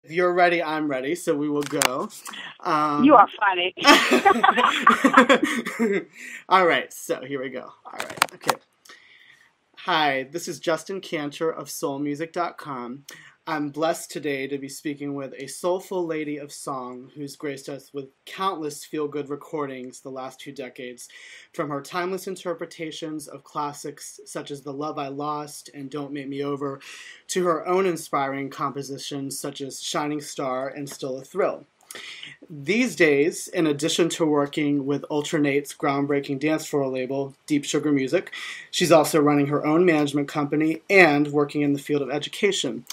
If you're ready, I'm ready, so we will go. You are funny. All right, so here we go. All right, okay. Hi, this is Justin Kantor of soulmusic.com. I'm blessed today to be speaking with a soulful lady of song who's graced us with countless feel-good recordings the last 2 decades, from her timeless interpretations of classics such as The Love I Lost and Don't Make Me Over, to her own inspiring compositions such as Shining Star and Still a Thrill. These days, in addition to working with Ultranate's groundbreaking dance floor label, Deep Sugar Music, she's also running her own management company and working in the field of education.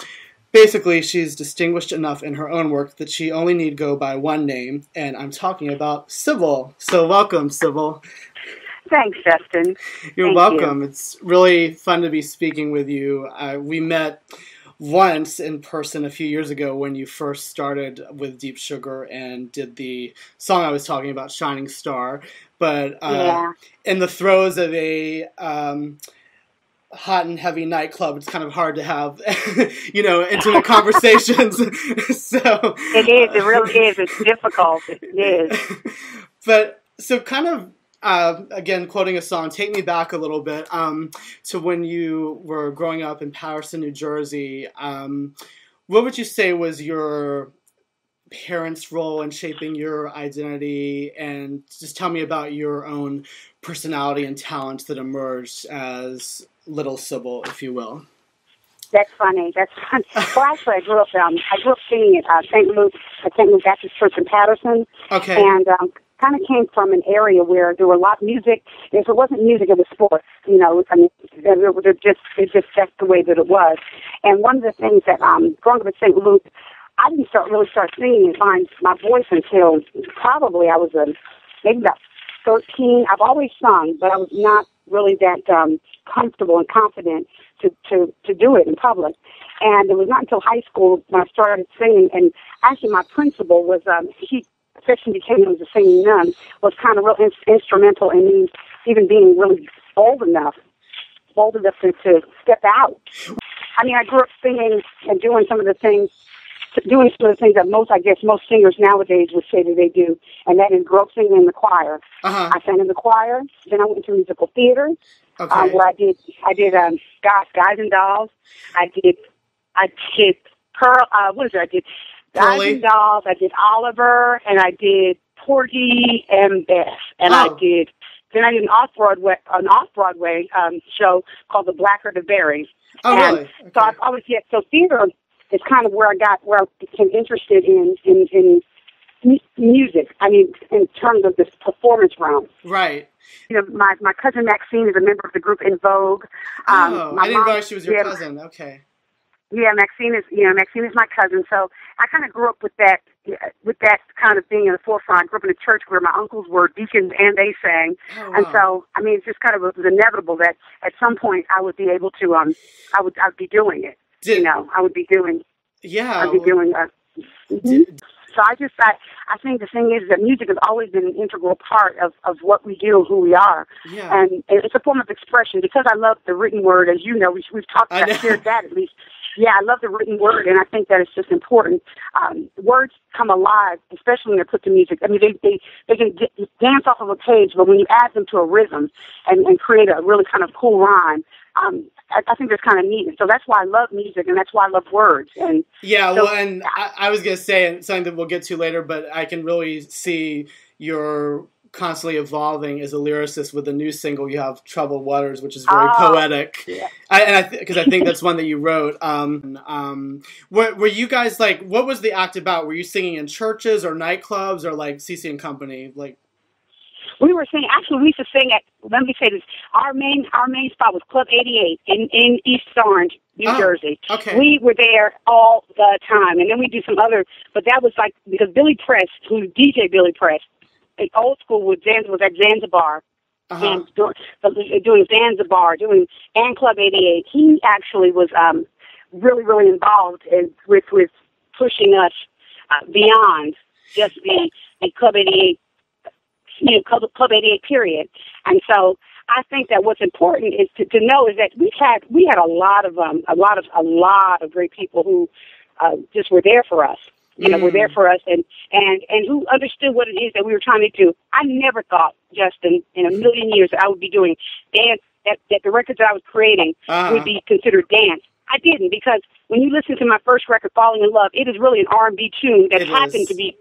Basically, she's distinguished enough in her own work that she only need go by one name, and I'm talking about Sybil. So welcome, Sybil. Thanks, Justin. You're welcome. It's really fun to be speaking with you. We met once in person a few years ago when you first started with Deep Sugar and did the song I was talking about, Shining Star. But in the throes of a hot and heavy nightclub, it's kind of hard to have, intimate conversations. So it is. It really is. It's difficult. It is. But so kind of, again, quoting a song, take me back a little bit to when you were growing up in Patterson, New Jersey. What would you say was your parents' role in shaping your identity? And just tell me about your own personality and talents that emerged as little Sybil, if you will. That's funny. That's funny. Well, actually, I grew up singing at St. Luke Baptist Church in Patterson. Okay. And kind of came from an area where there were a lot of music. If it wasn't music, it was sports. It's just that's the way that it was. And one of the things that growing up at St. Luke, I didn't really start singing and find my voice until probably I was maybe about 13. I've always sung, but I was not really that comfortable and confident to do it in public. And it was not until high school when I started singing. And actually, my principal was she became known as a singing nun, was kind of real instrumental in me even being really bold enough to step out. I mean, I grew up singing and doing some of the things that most singers nowadays would say that they do, and that is grew up singing in the choir. Uh-huh. I sang in the choir, then I went into musical theater, where I did Guys and Dolls. I did Pearl. What is it? I did Guys and Dolls. I did Oliver, and I did Porgy and Bess, and I did an off-Broadway show called The Blacker the Berry. Oh, and really? Okay. So I've always so theater is kind of where I became interested in music. I mean, in terms of this performance realm. Right. My cousin Maxine is a member of the group In Vogue. I didn't realize she was your cousin. Okay. Yeah, Maxine is my cousin. So I kind of grew up with that kind of being in the forefront. I grew up in a church where my uncles were deacons and they sang. Oh, wow. And so, I mean, it's just kind of it was inevitable that at some point I would be able to, I'd be doing it. I would be doing. Yeah. I'd be doing. So I think the thing is that music has always been an integral part of what we do, who we are. Yeah. And it's a form of expression because I love the written word, as you know, we've talked about, shared that at least. Yeah, I love the written word, and I think that it's just important. Words come alive, especially when they're put to music. I mean, they can dance off of a page, but when you add them to a rhythm and create a really kind of cool rhyme, I think that's kind of neat. So that's why I love music, and that's why I love words. And yeah, so, and I was going to say something that we'll get to later, but I can really see you're constantly evolving as a lyricist with the new single you have, Troubled Waters, which is very poetic. Yeah. Because I think that's one that you wrote. Were you guys what was the act about? Were you singing in churches or nightclubs or like CC and Company? We were singing. Actually, we used to sing at. Let me say this: our main spot was Club 88 in East Orange, New Jersey. Okay. We were there all the time, and then we do some other. But that was because Billy Press, who's DJ Billy Press, the old school was at Zanzibar, and doing Zanzibar, and Club 88. He actually was really, really involved with pushing us beyond just the Club 88. Club 88 period. And so I think that what's important is to know is that we had a lot of great people just were there for us. You know, were there for us, and who understood what it is that we were trying to do. I never thought, Justin, in a million years that I would be doing dance, that the records that I was creating would be considered dance. I didn't, because when you listen to my first record, Falling in Love, it is really an R&B tune that happened to be,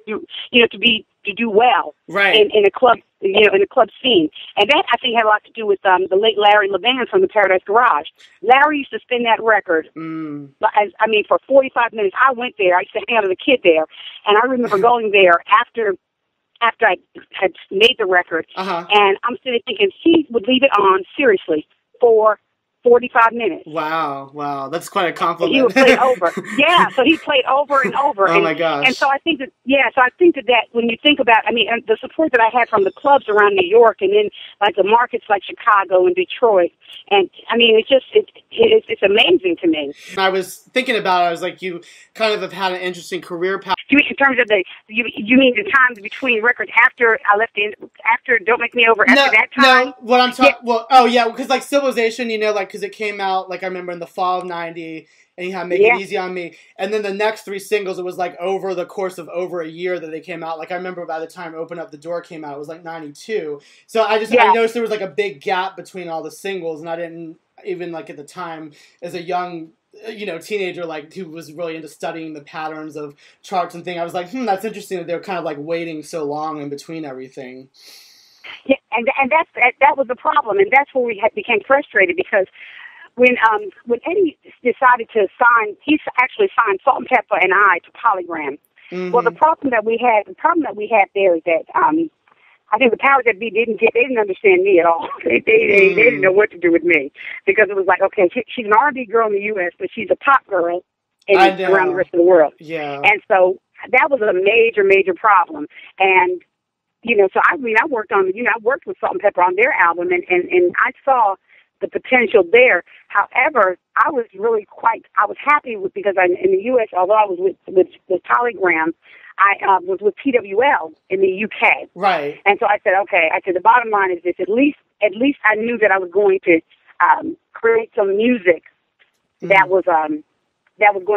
to do well in a club, in a club scene. And that, I think, had a lot to do with the late Larry Levan from the Paradise Garage. Larry used to spin that record, for 45 minutes. I went there. I used to hang out as a kid there. And I remember going there after I had made the record. And I'm sitting thinking, he would leave it on, seriously, for 45 minutes. Wow. That's quite a compliment. He would play over. Yeah, so he played over and over. Oh, my gosh. And so I think that when you think about, and the support that I had from the clubs around New York, and then like the markets like Chicago and Detroit, and it's amazing to me. I was thinking about it, I was like, you kind of have had an interesting career path. You mean in terms of you mean the times between records after I left after Don't Make Me Over, after that time? No, what I'm talking, because like Civilization, because it came out, like I remember in the fall of 90, and you had Make It Easy on Me, and then the next 3 singles, it was like over the course of over a year that they came out. Like I remember by the time Open Up the Door came out, it was like 92. So I noticed there was like a big gap between all the singles, and I didn't even, like at the time, as a young teenager, like who was really into studying the patterns of charts and things, I was like, that's interesting that they're kind of like waiting so long in between everything. Yeah, and that was the problem, and that's where we became frustrated, because when Eddie decided to sign, he actually signed Salt and Pepper and I to Polygram. Well, the problem that we had there is that I think the powers that be didn't understand me at all. They didn't know what to do with me, because it was like, okay, she's an R&B girl in the U.S., but she's a pop girl around the rest of the world. Yeah. And so that was a major, major problem. And so I worked with Salt and Pepper on their album, and I saw the potential there. However, I was happy with, because in the U.S., although I was with Polygram, I was with PWL in the UK. Right. And so I said, the bottom line is this: at least I knew that I was going to create some music that was going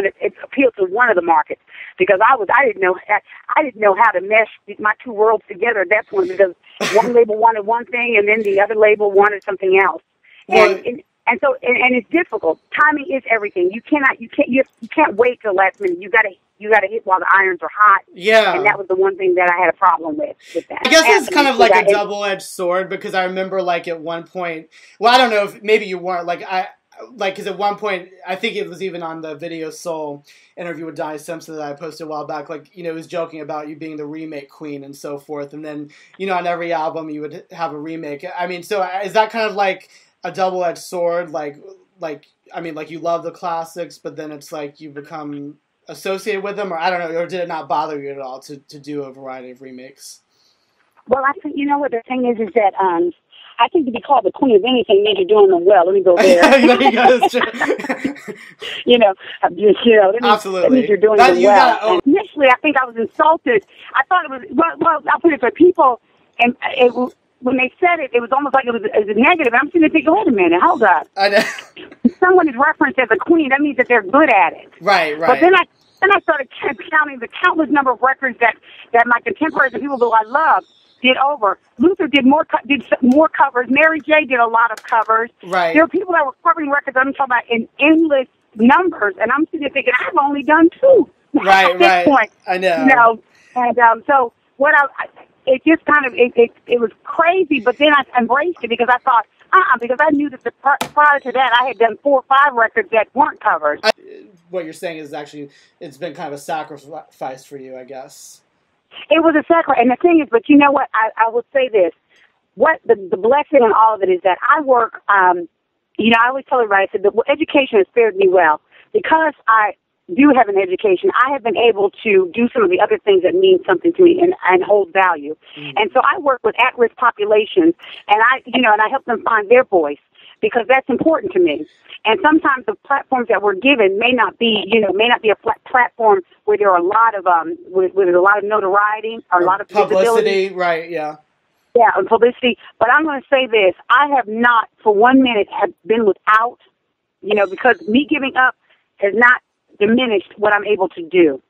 to appeal to one of the markets, because I didn't know how to mesh my two worlds together at that point, because one label wanted one thing and then the other label wanted something else. And so it's difficult. Timing is everything. You can't wait till the last minute. You gotta hit while the irons are hot. Yeah. And that was the one thing that I had a problem with that. I guess it's kind of like a double-edged sword, because I remember like at one point, well, I don't know if maybe you weren't, because at one point, I think it was even on the Video Soul interview with Donnie Simpson that I posted a while back, it was joking about you being the remake queen and so forth, and then, on every album you would have a remake. So is that kind of like a double-edged sword? You love the classics, but then it's like you become associated with them, or I don't know, or did it not bother you at all to do a variety of remakes? Well, I think, what the thing is that, I think to be called the queen of anything means you're doing them well. Let me go there. Absolutely. That means you're doing them well. Initially, I think I was insulted. I thought it was, well, I'll put it for people, and when they said it, it was almost like it was a negative. I'm sitting there thinking, wait a minute, hold up. I know. If someone is referenced as a queen, that means that they're good at it. Right. But then I started counting the countless number of records that my contemporaries and people who I love did over. Luther did more covers. Mary J. did a lot of covers. Right. There were people that were covering records, I'm talking about, in endless numbers, and I'm sitting there thinking, I've only done 2 at this point. I know. And so what it just kind of, it was crazy, but then I embraced it, because I thought, because I knew that prior to that, I had done 4 or 5 records that weren't covers. What you're saying is actually, it's been kind of a sacrifice for you, I guess. It was a sacrifice, and the thing is, but you know what, I will say this, what the blessing in all of it is that I work, I always tell everybody, I said, the education has fared me well, because I do have an education. I have been able to do some of the other things that mean something to me and hold value. And so I work with at-risk populations, and I help them find their voice, because that's important to me. And sometimes the platforms that we're given may not be a platform where there are a lot of where there's a lot of notoriety or a lot of publicity, right? Yeah. Yeah, and publicity. But I'm going to say this: I have not, for 1 minute, have been without, because me giving up has not diminished what I'm able to do.